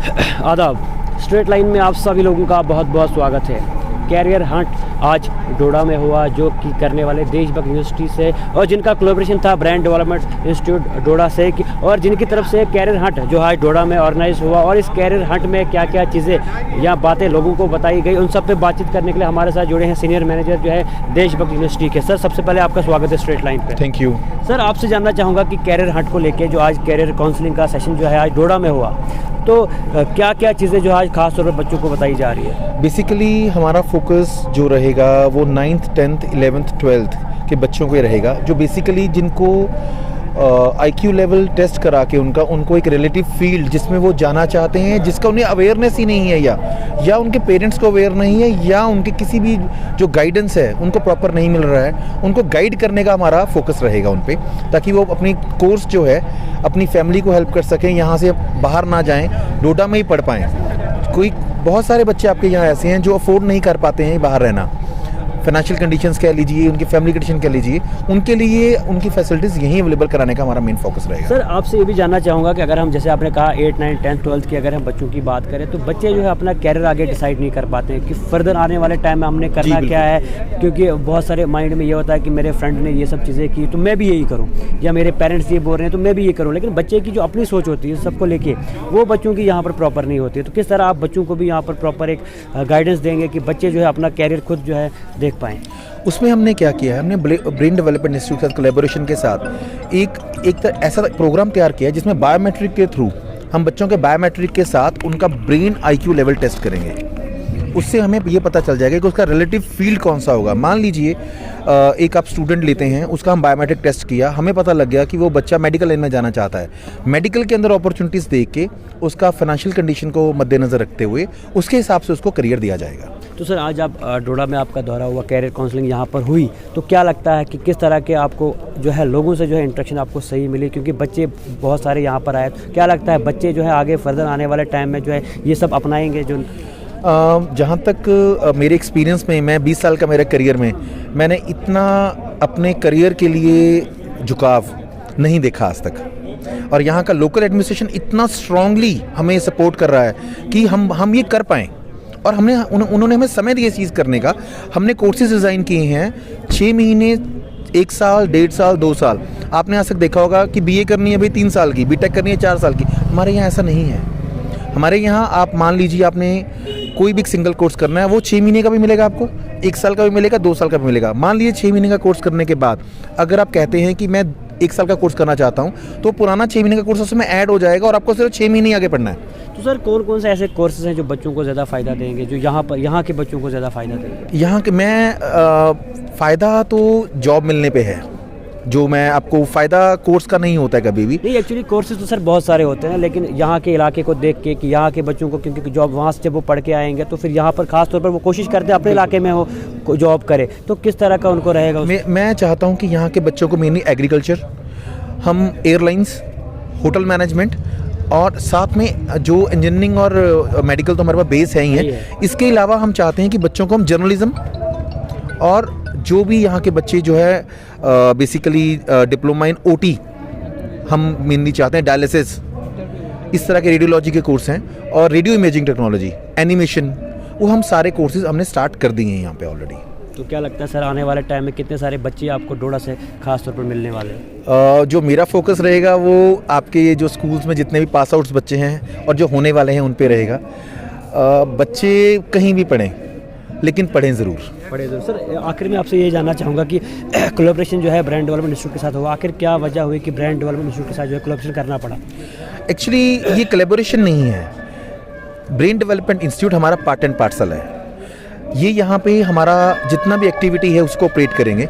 आदाब। Straight line में आप सभी लोगों का बहुत बहुत स्वागत है। कैरियर हंट आज डोडा में हुआ, जो कि करने वाले देशभक्त यूनिवर्सिटी से और जिनका कोलैबोरेशन था ब्रांड डेवलपमेंट इंस्टीट्यूट डोडा से और जिनकी तरफ से कैरियर हंट जो आज डोडा में ऑर्गेनाइज हुआ। और इस कैरियर हंट में क्या क्या चीज़ें या बातें लोगों को बताई गई, उन सब पे बातचीत करने के लिए हमारे साथ जुड़े हैं सीनियर मैनेजर जो है देशभक्त यूनिवर्सिटी के। सर, सबसे पहले आपका स्वागत है स्ट्रेट लाइन पे। थैंक यू सर, आपसे जानना चाहूँगा कि कैरियर हंट को लेके जो आज कैरियर काउंसलिंग का सेशन जो है आज डोडा में हुआ, तो क्या क्या चीज़ें जो आज खास तौर पर बच्चों को बताई जा रही है? बेसिकली हमारा फोकस जो रहेगा वो 9th 10th 11th 12th के बच्चों को ही रहेगा, जो बेसिकली जिनको IQ लेवल टेस्ट करा के उनको एक रिलेटिव फील्ड जिसमें वो जाना चाहते हैं, जिसका उन्हें अवेयरनेस ही नहीं है या उनके पेरेंट्स को अवेयर नहीं है या उनके किसी भी जो गाइडेंस है उनको प्रॉपर नहीं मिल रहा है, उनको गाइड करने का हमारा फोकस रहेगा उन पे, ताकि वो अपनी कोर्स जो है अपनी फैमिली को हेल्प कर सकें, यहाँ से बाहर ना जाएं, डोडा में ही पढ़ पाएँ। बहुत सारे बच्चे आपके यहाँ ऐसे हैं जो अफोर्ड नहीं कर पाते हैं बाहर रहना, फाइनेंशियल कंडीशंस कह लीजिए, उनकी फैमिली कंडीशन कह लीजिए, उनके लिए उनकी फैसिलिटीज़ यहीं अवेलेबल कराने का हमारा मेन फोकस रहेगा। सर, आपसे ये भी जानना चाहूँगा कि अगर हम, जैसे आपने कहा 8, 9, 10, 12 की अगर हम बच्चों की बात करें, तो बच्चे जो है अपना कैरियर आगे डिसाइड नहीं कर पाते हैं कि फर्दर आने वाले टाइम में हमने करना क्या है, क्योंकि बहुत सारे माइंड में ये होता है कि मेरे फ्रेंड ने ये सब चीज़ें की तो मैं भी यही करूँ, या मेरे पेरेंट्स ये बोल रहे हैं तो मैं भी ये करूँ। लेकिन बच्चे की जो अपनी सोच होती है सबको लेके, वो बच्चों की यहाँ पर प्रॉपर नहीं होती है। तो किस तरह आप बच्चों को भी यहाँ पर प्रॉपर एक गाइडेंस देंगे कि बच्चे जो है अपना कैरियर खुद जो है देख पाएँ? उसमें हमने क्या किया है, हमने ब्रेन डेवलपमेंट इंस्टीट्यूट के साथ कोलैबोरेशन के साथ एक ऐसा प्रोग्राम तैयार किया है जिसमें बायोमेट्रिक के थ्रू हम बच्चों के बायोमेट्रिक के साथ उनका ब्रेन IQ लेवल टेस्ट करेंगे। उससे हमें ये पता चल जाएगा कि उसका रिलेटिव फील्ड कौन सा होगा। मान लीजिए एक आप स्टूडेंट लेते हैं, उसका हम बायोमेट्रिक टेस्ट किया, हमें पता लग गया कि वो बच्चा मेडिकल लाइन में जाना चाहता है। मेडिकल के अंदर अपॉर्चुनिटीज़ देख के उसका फाइनेंशियल कंडीशन को मद्देनज़र रखते हुए उसके हिसाब से उसको करियर दिया जाएगा। तो सर, आज आप डोडा में आपका दौरा हुआ, कैरियर काउंसलिंग यहाँ पर हुई, तो क्या लगता है कि किस तरह के आपको जो है लोगों से जो है इंटरेक्शन आपको सही मिली? क्योंकि बच्चे बहुत सारे यहाँ पर आए, तो क्या लगता है बच्चे जो है आगे फर्दर आने वाले टाइम में जो है ये सब अपनाएंगे? जो जहाँ तक मेरे एक्सपीरियंस में, मैं 20 साल का मेरे करियर में, मैंने इतना अपने करियर के लिए झुकाव नहीं देखा आज तक। और यहाँ का लोकल एडमिनिस्ट्रेशन इतना स्ट्रांगली हमें सपोर्ट कर रहा है कि हम ये कर पाएँ। और उन्होंने हमें समय दिया इस चीज़ करने का। हमने कोर्सेज डिज़ाइन किए हैं 6 महीने, 1 साल, 1.5 साल, 2 साल। आपने आज तक देखा होगा कि BA करनी है भाई 3 साल की, BTech करनी है 4 साल की। हमारे यहाँ ऐसा नहीं है। हमारे यहाँ आप मान लीजिए आपने कोई भी सिंगल कोर्स करना है, वो 6 महीने का भी मिलेगा आपको, 1 साल का भी मिलेगा, 2 साल का भी मिलेगा। मान लीजिए 6 महीने का कोर्स करने के बाद अगर आप कहते हैं कि मैं 1 साल का कोर्स करना चाहता हूँ, तो पुराना 6 महीने का कोर्स उसमें ऐड हो जाएगा और आपको सिर्फ 6 महीने आगे पढ़ना है। तो सर, कौन कौन से ऐसे कोर्सेज हैं जो बच्चों को ज़्यादा फ़ायदा देंगे, जो यहाँ के बच्चों को ज़्यादा फ़ायदा देंगे? यहाँ के फ़ायदा तो जॉब मिलने पे है, जो मैं आपको फ़ायदा कोर्स का नहीं होता है कभी भी। नहीं, एक्चुअली कोर्सेज तो सर बहुत सारे होते हैं, लेकिन यहाँ के इलाके को देख के कि यहाँ के बच्चों को, क्योंकि जॉब वहाँ से जब वो पढ़ के आएंगे तो फिर यहाँ पर खास तौर पर वो कोशिश करते हैं अपने इलाके में हो जॉब करे, तो किस तरह का उनको रहेगा? मैं चाहता हूँ कि यहाँ के बच्चों को मेनली एग्रीकल्चर, हम एयरलाइंस, होटल मैनेजमेंट और साथ में जो इंजीनियरिंग और मेडिकल तो हमारे पास बेस है ही है। इसके अलावा हम चाहते हैं कि बच्चों को हम जर्नलिज्म और जो भी यहाँ के बच्चे जो है बेसिकली डिप्लोमा इन OT हम मेनली चाहते हैं, डायलिसिस, इस तरह के रेडियोलॉजी के कोर्स हैं और रेडियो इमेजिंग टेक्नोलॉजी, एनिमेशन, वो हम सारे कोर्सेज हमने स्टार्ट कर दिए हैं यहाँ पे ऑलरेडी। तो क्या लगता है सर, आने वाले टाइम में कितने सारे बच्चे आपको डोडा से खास तौर पर मिलने वाले हैं? जो मेरा फोकस रहेगा वो आपके ये जो स्कूल्स में जितने भी पास आउट्स बच्चे हैं और जो होने वाले हैं उन पे रहेगा। बच्चे कहीं भी पढ़ें, लेकिन पढ़ें ज़रूर। सर, आखिर में आपसे ये जानना चाहूँगा कि कोलैबोरेशन जो है ब्रांड डेवलपमेंट इंस्टीट्यूट के साथ हुआ, आखिर क्या वजह हुई कि ब्रांड डेवलपमेंट इंस्टीट्यूट के साथ जो है कोलैबोरेशन करना पड़ा? एक्चुअली ये कोलैबोरेशन नहीं है, ब्रेन डेवलपमेंट इंस्टीट्यूट हमारा पार्ट एंड पार्सल है। ये यहाँ पे हमारा जितना भी एक्टिविटी है उसको ऑपरेट करेंगे,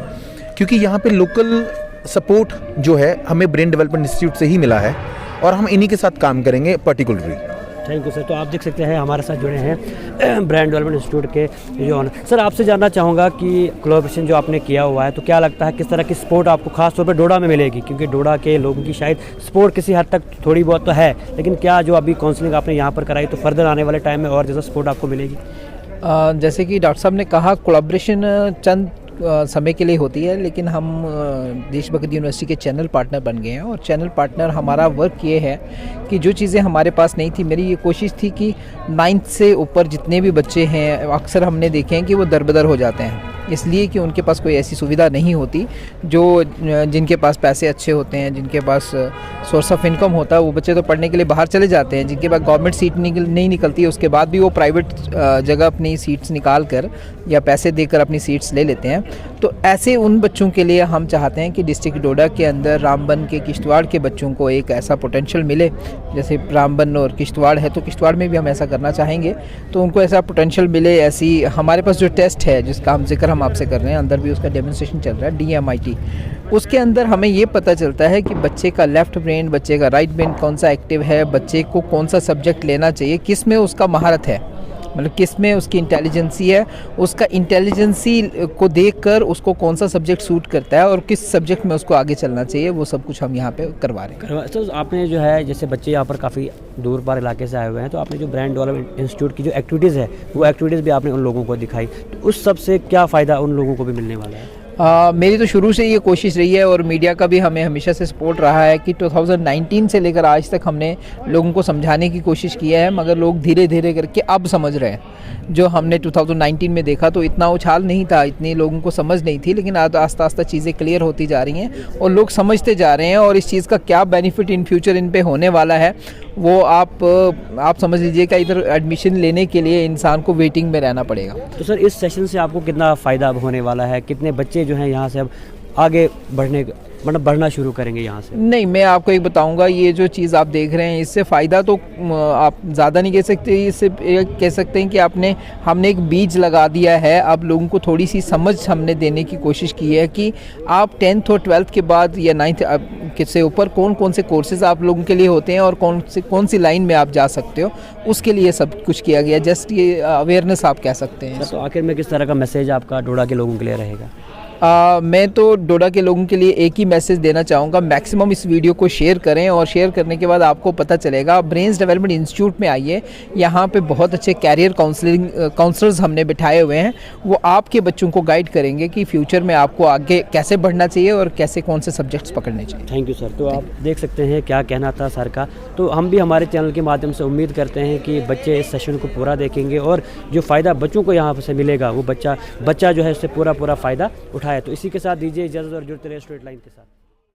क्योंकि यहाँ पे लोकल सपोर्ट जो है हमें ब्रेन डेवलपमेंट इंस्टीट्यूट से ही मिला है और हम इन्हीं के साथ काम करेंगे पर्टिकुलरली। Thank you sir. तो आप देख सकते हैं हमारे साथ जुड़े हैं ब्रांड डेवलपमेंट इंस्टीट्यूट के जो ऑनर। सर, आपसे जानना चाहूँगा कि कोलैबोरेशन जो आपने किया हुआ है, तो क्या लगता है किस तरह की सपोर्ट आपको खास तौर पर डोडा में मिलेगी? क्योंकि डोडा के लोगों की शायद सपोर्ट किसी हद तक थोड़ी बहुत तो है, लेकिन क्या जो अभी काउंसलिंग आपने यहाँ पर कराई, तो फर्दर आने वाले टाइम में और ज़्यादा सपोर्ट आपको मिलेगी? जैसे कि डॉक्टर साहब ने कहा, कोलैबोरेशन चंद समय के लिए होती है, लेकिन हम देशभक्त यूनिवर्सिटी के चैनल पार्टनर बन गए हैं। और चैनल पार्टनर हमारा वर्क ये है कि जो चीज़ें हमारे पास नहीं थी, मेरी ये कोशिश थी कि 9th से ऊपर जितने भी बच्चे हैं, अक्सर हमने देखे हैं कि वो दरबदर हो जाते हैं, इसलिए कि उनके पास कोई ऐसी सुविधा नहीं होती। जिनके पास पैसे अच्छे होते हैं, जिनके पास सोर्स ऑफ इनकम होता है, वो बच्चे तो पढ़ने के लिए बाहर चले जाते हैं। जिनके पास गवर्नमेंट सीट नहीं निकलती है, उसके बाद भी वो प्राइवेट जगह अपनी सीट्स निकाल कर या पैसे देकर अपनी सीट्स ले लेते हैं। तो ऐसे उन बच्चों के लिए हम चाहते हैं कि डिस्ट्रिक्ट डोडा के अंदर रामबन के, किश्तवाड़ के बच्चों को एक ऐसा पोटेंशियल मिले। जैसे रामबन और किश्तवाड़ है, तो किश्तवाड़ में भी हम ऐसा करना चाहेंगे, तो उनको ऐसा पोटेंशियल मिले। ऐसी हमारे पास जो टेस्ट है जिसका हम जिक्र हम आपसे कर रहे हैं, अंदर भी उसका डेमोन्स्ट्रेशन चल रहा है, DMIT, उसके अंदर हमें ये पता चलता है कि बच्चे का लेफ़्ट ब्रेन, बच्चे का राइट ब्रेन कौन सा एक्टिव है, बच्चे को कौन सा सब्जेक्ट लेना चाहिए, किस में उसका महारत है, मतलब किस में उसकी इंटेलिजेंसी है, उसका इंटेलिजेंसी को देखकर उसको कौन सा सब्जेक्ट सूट करता है और किस सब्जेक्ट में उसको आगे चलना चाहिए, वो सब कुछ हम यहाँ पे करवा रहे हैं। तो आपने जो है, जैसे बच्चे यहाँ पर काफ़ी दूर पार इलाके से आए हुए हैं, तो आपने जो ब्रांड डेवलपमेंट इंस्टीट्यूट की जो एक्टिविटीज़ है, वो एक्टिविटीज़ भी आपने उन लोगों को दिखाई, तो उस सब से क्या फ़ायदा उन लोगों को भी मिलने वाला है? मेरी तो शुरू से ये कोशिश रही है और मीडिया का भी हमें हमेशा से सपोर्ट रहा है कि 2019 से लेकर आज तक हमने लोगों को समझाने की कोशिश की है, मगर लोग धीरे धीरे करके अब समझ रहे हैं। जो हमने 2019 में देखा तो इतना उछाल नहीं था, इतनी लोगों को समझ नहीं थी, लेकिन आस्ता आस्ता चीज़ें क्लियर होती जा रही हैं और लोग समझते जा रहे हैं। और इस चीज़ का क्या बेनिफिट इन फ्यूचर इन पे होने वाला है, वो आप समझ लीजिए कि इधर एडमिशन लेने के लिए इंसान को वेटिंग में रहना पड़ेगा। तो सर, इस सेशन से आपको कितना फ़ायदा होने वाला है? कितने बच्चे जो हैं यहाँ से अब आगे बढ़ना शुरू करेंगे यहाँ से? नहीं, मैं आपको एक बताऊंगा, ये जो चीज़ आप देख रहे हैं इससे फ़ायदा तो आप ज़्यादा नहीं कह सकते, इससे कह सकते हैं कि हमने एक बीज लगा दिया है। अब लोगों को थोड़ी सी समझ हमने देने की कोशिश की है कि आप 10th और 12th के बाद या 9th से ऊपर कौन कौन से कोर्सेज़ आप लोगों के लिए होते हैं और कौन सी लाइन में आप जा सकते हो, उसके लिए सब कुछ किया गया। जस्ट ये अवेयरनेस आप कह सकते हैं। तो आखिर में किस तरह का मैसेज आपका डोडा के लोगों के लिए रहेगा? मैं तो डोडा के लोगों के लिए एक ही मैसेज देना चाहूँगा, मैक्सिमम इस वीडियो को शेयर करें और शेयर करने के बाद आपको पता चलेगा। ब्रेन्स डेवलपमेंट इंस्टीट्यूट में आइए, यहाँ पे बहुत अच्छे कैरियर काउंसलर्स हमने बिठाए हुए हैं, वो आपके बच्चों को गाइड करेंगे कि फ्यूचर में आपको आगे कैसे बढ़ना चाहिए और कैसे कौन से सब्जेक्ट्स पकड़ने चाहिए। Thank you sir. तो आप देख सकते हैं क्या कहना था सर का। तो हम भी हमारे चैनल के माध्यम से उम्मीद करते हैं कि बच्चे इस सेशन को पूरा देखेंगे और जो फ़ायदा बच्चों को यहाँ से मिलेगा, वो बच्चा जो है इससे पूरा फ़ायदा उठाए। तो इसी के साथ दीजिए इजाज़त और जुड़ते रहिए स्ट्रेट लाइन के साथ।